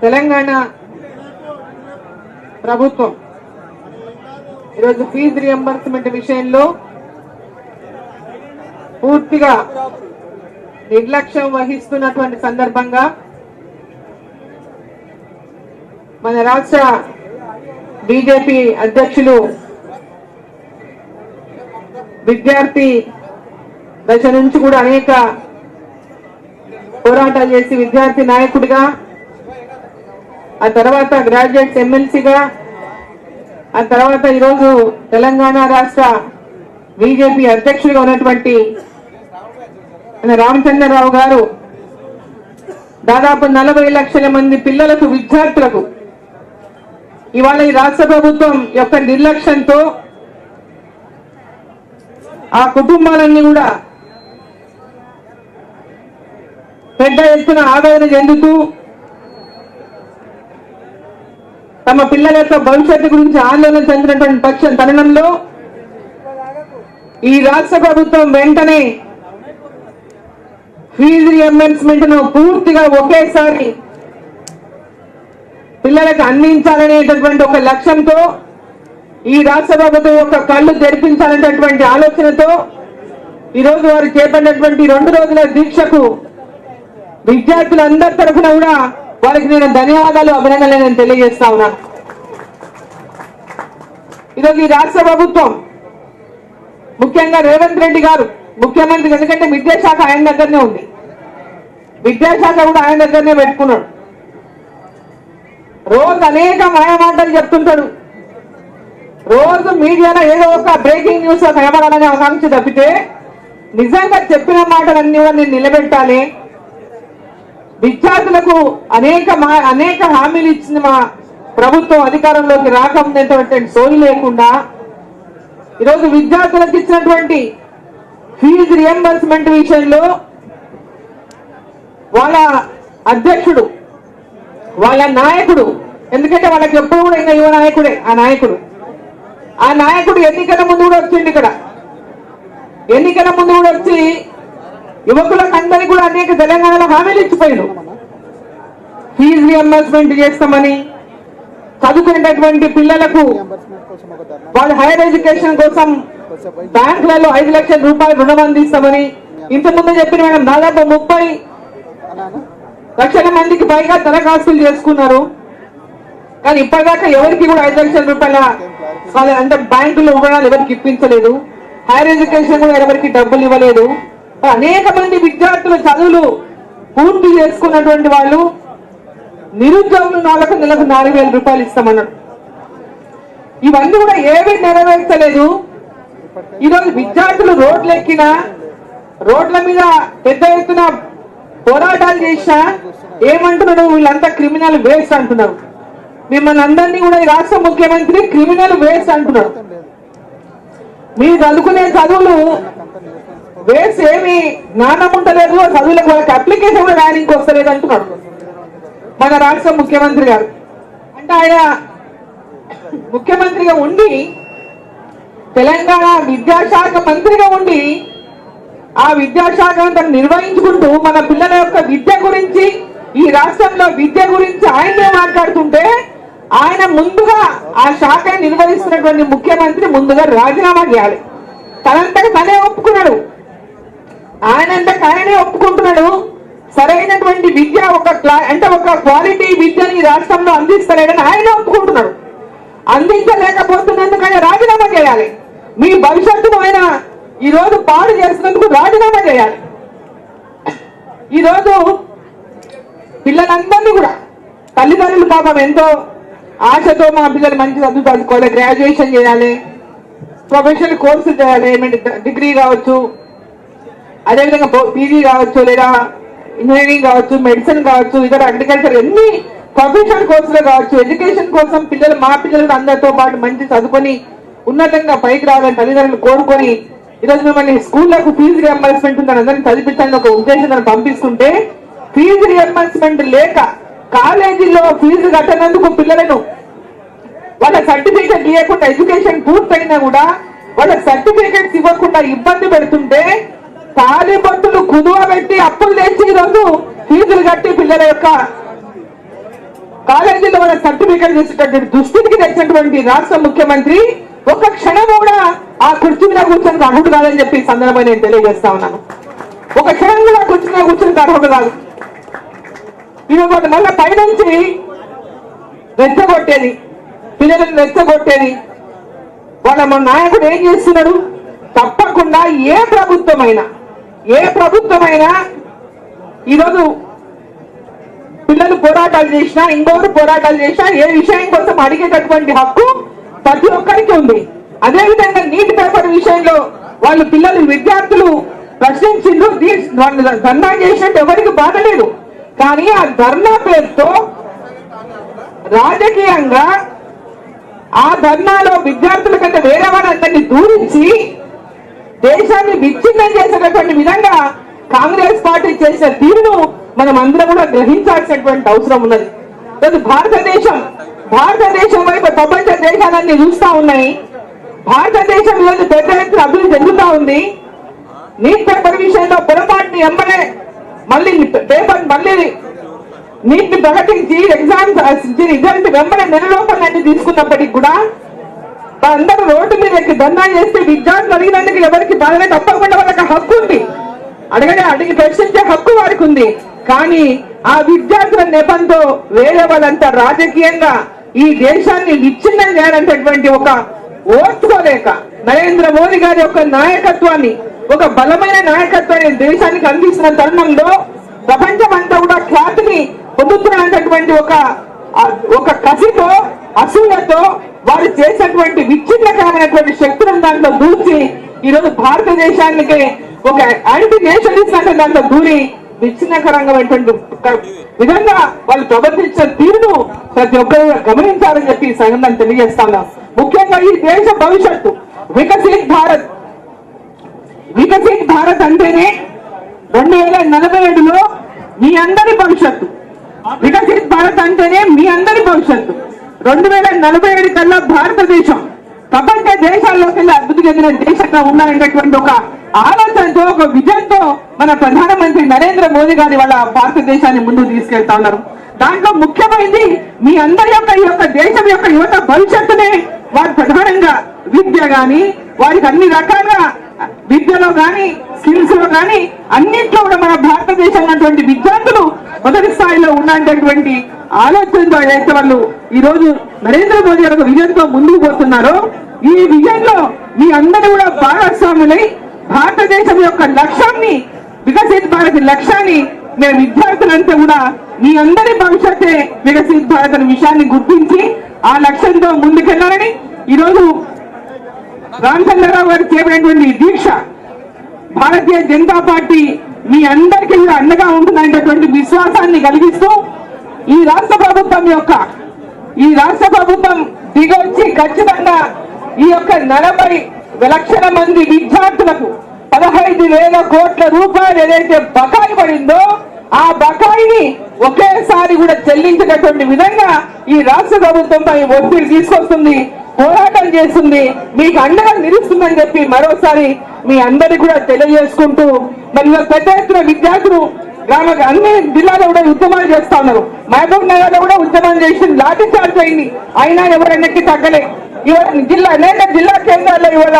తెలంగాణ ప్రభుత్వం ఈరోజు fee reimbursement విషయంలో పూర్తిగా నిర్లక్ష్యం వహిస్తున్నటువంటి సందర్భంగా మన రాష్ట్ర బీజేపీ అధ్యక్షులు విద్యార్థి దశ నుంచి కూడా అనేక పోరాటాలు చేసి విద్యార్థి నాయకుడిగా, ఆ తర్వాత గ్రాడ్యుయేట్స్ ఎమ్మెల్సీగా, ఆ తర్వాత ఈరోజు తెలంగాణ రాష్ట్ర బీజేపీ అధ్యక్షుడిగా ఉన్నటువంటి రామచంద్రరావు గారు దాదాపు 40 లక్షల మంది పిల్లలకు, విద్యార్థులకు ఇవాళ ఈ రాష్ట్ర ప్రభుత్వం యొక్క నిర్లక్ష్యంతో ఆ కుటుంబాలన్నీ కూడా పెద్ద ఎత్తున ఆవేదన చెందుతూ తమ పిల్లల యొక్క భవిష్యత్తు గురించి ఆందోళన చెందినటువంటి తరుణంలో ఈ రాష్ట్ర ప్రభుత్వం వెంటనే ఫీజు రియంబర్స్మెంట్ ను పూర్తిగా ఒకేసారి పిల్లలకు అందించాలనేటటువంటి ఒక లక్ష్యంతో, ఈ రాష్ట్ర ప్రభుత్వం యొక్క కళ్ళు తెరిపించాలనేటటువంటి ఆలోచనతో ఈరోజు వారు చేపట్టినటువంటి 2 రోజుల దీక్షకు విద్యార్థులందరి తరఫున కూడా వారికి నేను ధన్యవాదాలు, అభినందనలు నేను తెలియజేస్తా ఉన్నా. ఈరోజు ఈ రాష్ట్ర ప్రభుత్వం ముఖ్యంగా రేవంత్ రెడ్డి గారు ముఖ్యమంత్రి, ఎందుకంటే విద్యాశాఖ ఆయన దగ్గరనే ఉంది, విద్యాశాఖ కూడా ఆయన దగ్గరనే పెట్టుకున్నాడు. రోజు అనేక మాయమాటలు చెప్తుంటాడు, రోజు మీడియాలో ఏదో ఒక బ్రేకింగ్ న్యూస్ కనబడాలనే ఆకాంక్ష తప్పితే నిజంగా చెప్పిన మాటలన్నీ నేను నిలబెట్టాలి, విద్యార్థులకు అనేక హామీలు ఇచ్చిన మా ప్రభుత్వం అధికారంలోకి రాకముందేటువంటి సోయి లేకుండా ఈరోజు విద్యార్థులకు ఇచ్చినటువంటి ఫీజు రియంబర్స్మెంట్ విషయంలో వాళ్ళ అధ్యక్షుడు, వాళ్ళ నాయకుడు, ఎందుకంటే వాళ్ళకి ఎప్పుడు కూడా ఇంకా యువ నాయకుడే ఆ నాయకుడు ఎన్నికల ముందు కూడా వచ్చింది, ఇక్కడ ఎన్నికల ముందు కూడా వచ్చి యువకులకు అందరికీ కూడా అనేక తెలంగాణలో హామీలు ఇచ్చిపోయారు. ఫీజు రియంబర్స్మెంట్ చేస్తామని, చదువుకునేటటువంటి పిల్లలకు వాళ్ళ హైయర్ ఎడ్యుకేషన్ కోసం బ్యాంకులలో 5 లక్షల రూపాయలు రుణం అందిస్తామని ఇంతకుముందు చెప్పిన మేడం దాదాపు 30 లక్షల మందికి పైగా దరఖాస్తులు చేసుకున్నారు. కానీ ఇప్పటిదాకా ఎవరికి కూడా 5 లక్షల రూపాయల అంటే బ్యాంకులో రుణాలు ఎవరికి ఇప్పించలేదు, హైయర్ ఎడ్యుకేషన్ కూడా ఎవరికి డబ్బులు ఇవ్వలేదు. అనేక మంది విద్యార్థులు చదువులు పూర్తి చేసుకున్నటువంటి వాళ్ళు నిరుద్యోగులు నెలకు 4,000 రూపాయలు ఇస్తామన్నారు. ఇవన్నీ కూడా ఏమీ నెరవేర్చలేదు. ఈరోజు విద్యార్థులు రోడ్ల మీద పెద్ద ఎత్తున పోరాటాలు చేసినా ఏమంటున్నాడు, వీళ్ళంతా క్రిమినల్ వేస్ట్ అంటున్నారు. మిమ్మల్ని అందరినీ కూడా ఈ రాష్ట్ర ముఖ్యమంత్రి క్రిమినల్ వేస్ట్ అంటున్నాడు. మీరు చదువుకునే చదువులు వేస్ట్, ఏమి జ్ఞానం ఉండలేదు, చదువులకు వాళ్ళకి అప్లికేషన్ కూడా రాయడానికి వస్తలేదు అంటున్నాడు మన రాష్ట్ర ముఖ్యమంత్రి గారు. అంటే ఆయన ముఖ్యమంత్రిగా ఉండి, తెలంగాణ విద్యాశాఖ మంత్రిగా ఉండి, ఆ విద్యాశాఖ నిర్వహించుకుంటూ మన పిల్లల యొక్క విద్య గురించి, ఈ రాష్ట్రంలో విద్య గురించి ఆయనే మాట్లాడుతుంటే, ఆయన ముందుగా ఆ శాఖ నిర్వహిస్తున్నటువంటి ముఖ్యమంత్రి ముందుగా రాజీనామా చేయాలి. తనంతకు తనే ఒప్పుకున్నాడు, ఆయనే ఒప్పుకుంటున్నాడు. సరైనటువంటి విద్య ఒక క్వాలిటీ విద్యని రాష్ట్రంలో అందిస్తలేడని ఆయన ఒప్పుకుంటున్నాడు. అందించలేకపోతున్నందుకు ఆయన రాజీనామా చేయాలి. మీ భవిష్యత్తును ఆయన ఈరోజు పాడు చేస్తున్నందుకు రాజీనామా చేయాలి. ఈరోజు పిల్లలందరినీ కూడా తల్లిదండ్రులు పాపం ఎంతో ఆశతో మా పిల్లలు మంచి చదువు చదువుకోవాలి, గ్రాడ్యుయేషన్ చేయాలి, ప్రొఫెషనల్ కోర్సు చేయాలి, డిగ్రీ కావచ్చు, అదేవిధంగా పీజీ కావచ్చు, లేదా ఇంజనీరింగ్ కావచ్చు, మెడిసిన్ కావచ్చు, ఇతర అగ్రికల్చర్ ఎన్ని ప్రొఫెషనల్ కోర్సులు కావచ్చు, ఎడ్యుకేషన్ కోసం మా పిల్లలు అందరితో పాటు మంచి చదువుకొని ఉన్నతంగా పైకి రావాలని తల్లిదండ్రులు కోరుకొని ఈరోజు మిమ్మల్ని స్కూళ్లకు ఫీజు రియంబర్స్మెంట్ ఉందని అందరినీ చదివించాలని ఒక ఉద్దేశం పంపిస్తుంటే, ఫీజు రియంబర్స్మెంట్ లేక కాలేజీలో ఫీజు కట్టనందుకు పిల్లలను వాళ్ళ సర్టిఫికేట్ ఇవ్వకుండా, ఎడ్యుకేషన్ పూర్తయినా కూడా వాళ్ళ సర్టిఫికేట్స్ ఇవ్వకుండా ఇబ్బంది పెడుతుంటే, తాలిబొట్టులు కుదువ పెట్టి అప్పులు తెచ్చి ఈరోజు ఫీజులు కట్టి పిల్లల యొక్క కాలేజీలో వాళ్ళ సర్టిఫికేట్ చేసేటటువంటి దుస్థితికి తెచ్చినటువంటి రాష్ట్ర ముఖ్యమంత్రి ఒక క్షణం కూడా ఆ కుర్చీ మీద కూర్చొని అర్హుడు కాదని చెప్పి సందర్భంగా నేను తెలియజేస్తా ఉన్నాను. ఒక క్షణం కూడా కుర్చీ మీద కూర్చొని అర్హుడు కాదు. ఈరోజు వాళ్ళు మళ్ళీ పైనుంచి రెచ్చగొట్టేది, పిల్లలను రెచ్చగొట్టేది. వాళ్ళ మన నాయకుడు ఏం చేస్తున్నాడు? తప్పకుండా ఏ ప్రభుత్వమైనా ఈరోజు పిల్లలు పోరాటాలు చేసినా, ఇంకొకరు పోరాటాలు చేసినా, ఏ విషయం కోసం అడిగేటటువంటి హక్కు ప్రతి ఒక్కరికి ఉంది. అదేవిధంగా నీటి పేపర్ విషయంలో వాళ్ళు పిల్లలు విద్యార్థులు ప్రశ్నించిండ్రు, వాళ్ళు ధర్నా చేసినట్టు ఎవరికి బాధ లేదు. కానీ ఆ ధర్నా పేరుతో రాజకీయంగా ఆ ధర్నాలో విద్యార్థుల కంటే వేరే వాళ్ళందరినీ దూరించి దేశాన్ని విచ్ఛిన్నం చేసేటటువంటి విధంగా కాంగ్రెస్ పార్టీ చేసిన తీరును మనం అందరం కూడా గ్రహించాల్సినటువంటి అవసరం ఉన్నది. భారతదేశం వైపు ప్రపంచ దేశాలన్నీ చూస్తా ఉన్నాయి. భారతదేశం ఈరోజు పెద్ద ఎత్తున అభివృద్ధి చెందుతా ఉంది. నీట్ పేపర్ విషయంలో పొరపాటుని ఎంబడే మళ్ళీ నీట్ ని ప్రకటించి రిజల్ట్ వెంబడే నెలలోపలన్నీ తీసుకున్నప్పటికీ కూడా అందరూ రోడ్డు మీద ఎక్కి ధర్నా చేస్తే విద్యార్థులు అడిగినందుకు ఎవరికి బాధనే తప్పకుండా వాళ్ళకి హక్కు ఉంది. అడిగి ప్రశ్నించే హక్కు వారికి ఉంది. కానీ ఆ విద్యార్థుల నెపంతో వేరే వాళ్ళంతా రాజకీయంగా ఈ దేశాన్ని విచ్ఛిన్నం చేయాలనేటటువంటి ఒక ఓర్చుకోలేక నరేంద్ర మోదీ గారి యొక్క నాయకత్వాన్ని, ఒక బలమైన నాయకత్వాన్ని దేశానికి అందిస్తున్న తరుణంలో ప్రపంచం అంతా కూడా ఖ్యాతిని పొందుతున్నటువంటి ఒక కసితో, అసూయతో వారు చేసినటువంటి విచ్ఛిన్నకరమైనటువంటి శక్తులను దాంట్లో దూర్చి ఈరోజు భారతదేశానికి ఒక యాంటీ నేషనలిస్ట్ అంటే దాంట్లో దూరి విచ్ఛిన్నకరంగమైనటువంటి విధంగా వాళ్ళు ప్రవర్తించిన తీరును ప్రతి ఒక్కరు గమనించాలని చెప్పి ఈ సంఘటన తెలియజేస్తాను. ముఖ్యంగా ఈ దేశ భవిష్యత్తు వికసిత్ భారత్ అంటేనే 2047లో మీ అందరి భవిష్యత్తు. వికసిత్ భారత్ అంటేనే మీ అందరి భవిష్యత్తు. 2047 కల్లా భారతదేశం ప్రపంచ దేశాల్లోకి అభివృద్ధి చెందిన దేశంగా ఉన్నారనేటువంటి ఒక ఆలోచనతో, ఒక విజన్తో మన ప్రధానమంత్రి నరేంద్ర మోదీ గారి వాళ్ళ భారతదేశాన్ని ముందుకు తీసుకెళ్తా ఉన్నారు. దాంట్లో ముఖ్యమైనది మీ అందరి యొక్క ఈ యొక్క దేశం యొక్క యువత భవిష్యత్తునే వారు ప్రధానంగా విద్య గాని, వారికి అన్ని రకాలుగా విద్యలో గాని, స్కిల్స్ లో గాని అన్నింటిలో కూడా మన భారతదేశం ఉన్నటువంటి విద్యార్థులు మొదటి స్థాయిలో ఉన్నటువంటి ఆలోచనతో ఏదైతే వాళ్ళు ఈ రోజు నరేంద్ర మోదీ గారు విజన్ తో ముందుకు పోతున్నారో, ఈ విజన్ లో మీ అందరూ కూడా భాగస్వాములై భారతదేశం యొక్క లక్ష్యాన్ని, వికసిత్ భారత్ లక్ష్యాన్ని మేము విద్యార్థులంతా కూడా మీ అందరి భవిష్యత్తే వికసిత్ భారత్ అనే విషయాన్ని గుర్తించి ఆ లక్ష్యంతో ముందుకెళ్లాలని ఈరోజు రామచంద్రరావు గారు చేపట్టినటువంటి దీక్ష భారతీయ జనతా పార్టీ మీ అందరికీ కూడా అండగా ఉంటుందనేటటువంటి విశ్వాసాన్ని కలిగిస్తూ ఈ రాష్ట్ర ప్రభుత్వం దిగొచ్చి ఖచ్చితంగా ఈ యొక్క 40 లక్షల మంది విద్యార్థులకు 15,000 కోట్ల రూపాయలు ఏదైతే బకాయి పడిందో ఆ బకాయిని ఒకేసారి కూడా చెల్లించేటటువంటి విధంగా ఈ రాష్ట్ర ప్రభుత్వంపై ఒత్తిడి తీసుకొస్తుంది, పోరాటం చేస్తుంది, మీకు అండగా నిలుస్తుందని చెప్పి మరోసారి మీ అందరికీ కూడా తెలియజేసుకుంటూ, మరి పెద్ద ఎత్తున విద్యార్థులు అన్ని జిల్లాలో కూడా ఉద్యమాలు చేస్తా ఉన్నారు. మహబూబ్ నగర్ లో కూడా ఉద్యమం చేసి లాఠీ చార్జ్ అయింది, అయినా ఎవరెన్నకి తగ్గలే. ఇవాళ అనేక జిల్లా కేంద్రాల్లో ఇవాళ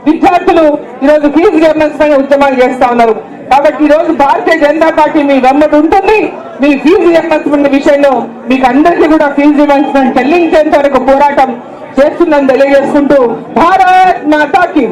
విద్యార్థులు ఈరోజు ఫీజు రియంబర్స్మెంట్ ఉద్యమాలు చేస్తా ఉన్నారు. కాబట్టి ఈ రోజు భారతీయ జనతా పార్టీ మీ వెంబడి ఉంటుంది. మీ ఫీజు రియంబర్స్మెంట్ విషయంలో మీకు అందరికీ కూడా ఫీజు రియంబర్స్మెంట్ చెల్లించేంత వరకు పోరాటం చేస్తుందని తెలియజేసుకుంటూ భారత్ మాతాకి